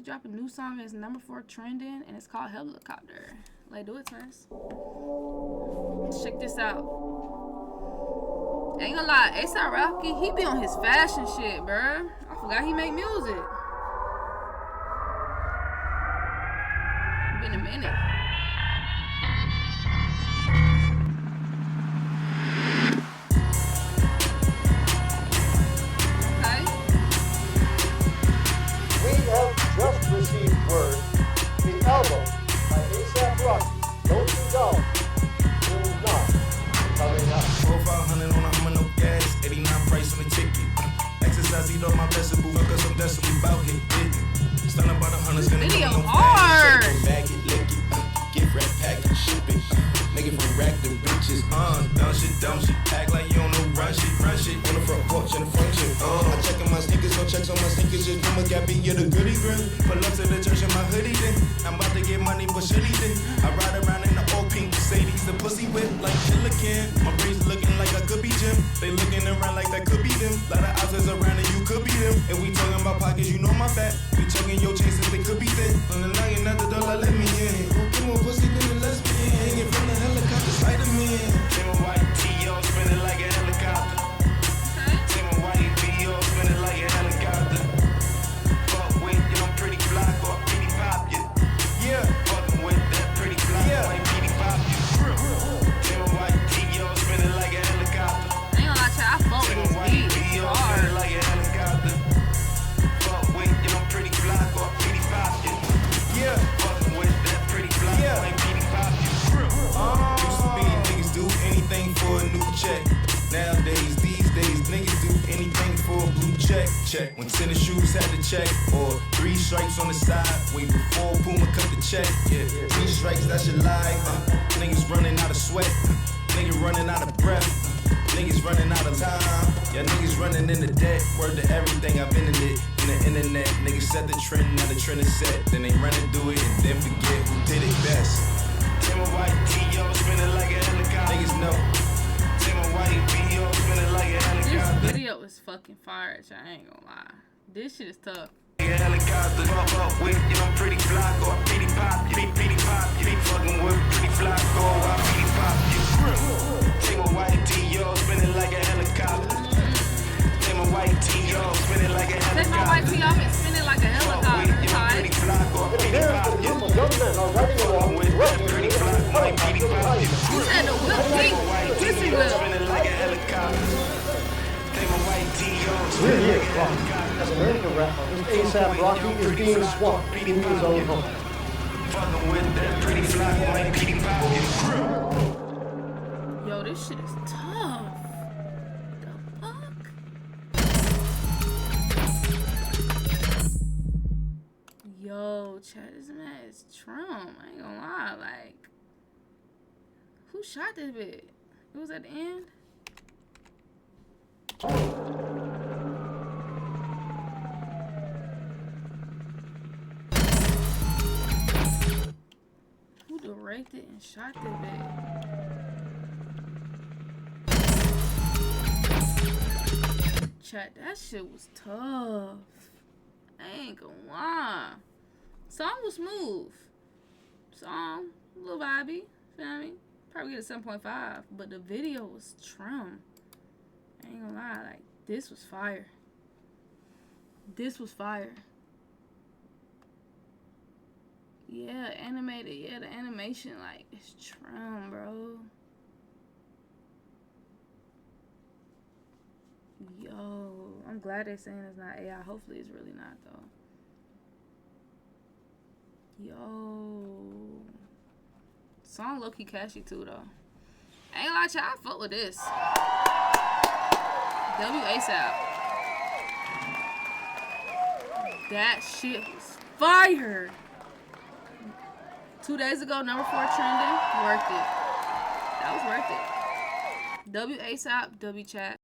dropped a new song. It's #4 trending, and it's called Helicopter. Like, do it, twins. Check this out. Ain't gonna lie, A$AP Rocky, he be on his fashion shit, bruh. I forgot he make music. Been a minute. Okay. We have just received word the album by A$AP Rocky, Don't You Know, will not be coming out. 4,500 on a Hummer, no gas, 89 price on the ticket. Exercise, eat all my vegetables, cause I'm desperately about hit it. Stun about 100, spending Video no hard. bag it, lick it, gift wrap, pack it, ship it. Nigga from rack to riches, dumb shit, act like you don't know run shit. On the front porch and the front shit, I'm checking my sneakers, no checks on my sneakers, just do my gap, you're the goodie grin. Pull up to the church in my hoodie then, I'm about to get money for shitty then. I ride around in the old pink Mercedes, the pussy whip like Killer Ken. My brains looking like I could be Jim, they looking around like that could be them. Lot of options around and you could be them. And we talking about pockets, you know my fat. We checking your chances, they could be thin. On the night, at the door, like, let me in. Who get more pussy than a lesbian? Hanging from the helicopter, Spider-Man. Say my white T.O. spinning like a helicopter. Say my white P.O. spinning like a helicopter. Fuck with, you know, pretty block or pretty pop, yeah. Fucking with that pretty block, like pretty pop, Say my white T.O. spinning like a helicopter. I ain't gonna lie to you, I fuck with this beat. It's hard. Like a helicopter. Fuck with, you know, pretty block or pretty pop, yeah. Fucking with that pretty block, like pretty pop, Used to be niggas do anything for a new check. Nowadays, these days, niggas do anything for a blue check. When tennis shoes had to check, or 3 stripes on the side, way before Puma cut the check. 3 stripes, that's your life. Niggas running out of sweat, niggas running out of breath. Niggas running out of time, yeah, niggas running into debt. Word to everything, I've been in it, in the internet. Niggas set the trend, now the trend is set. Then they run and do it, and then forget who did it best. Take my white T.O. spinning like a helicopter. Niggas know. Take my white P.O. spinning like a helicopter. This video is fucking fire, I ain't gonna lie. This shit is tough. Helicopter, up with, you know, pretty block or pretty pop, you be pretty pop, you be fucking with pretty block or pretty pop, you take my white T.O. spinning like a helicopter. Take my white T.O. spinning like a helicopter. Take my white T off and spin it like a helicopter. Pretty block or pretty pop, A group of young men are riding along with pretty block, like pretty pop, You said the whip pink. Pussy whip. spinning like a helicopter. Take my white T.O. We're here, as American rapper, A$AP Rocky is being swamped in his own home. Fucking with that pretty block, like pretty pop, Yo, this shit is tough. The fuck? Yo, chat, this man is Trump. I ain't gonna lie. Like, who shot this bitch? It was at the end? Who directed and shot this bitch? Chat, that shit was tough. I ain't gonna lie. Song was smooth. Song, a little vibey. Feel me? Probably get a 7.5. But the video was trim. I ain't gonna lie. Like, this was fire. This was fire. Yeah, animated. Yeah, the animation, like, it's trim, bro. Yo, I'm glad they're saying it's not AI. Hopefully it's really not, though. Yo. Song low-key catchy, too, though. I ain't gonna lie to you, I fuck with this. A$AP. That shit was fire. 2 days ago, #4 trending. Worth it. That was worth it. A$AP, chat.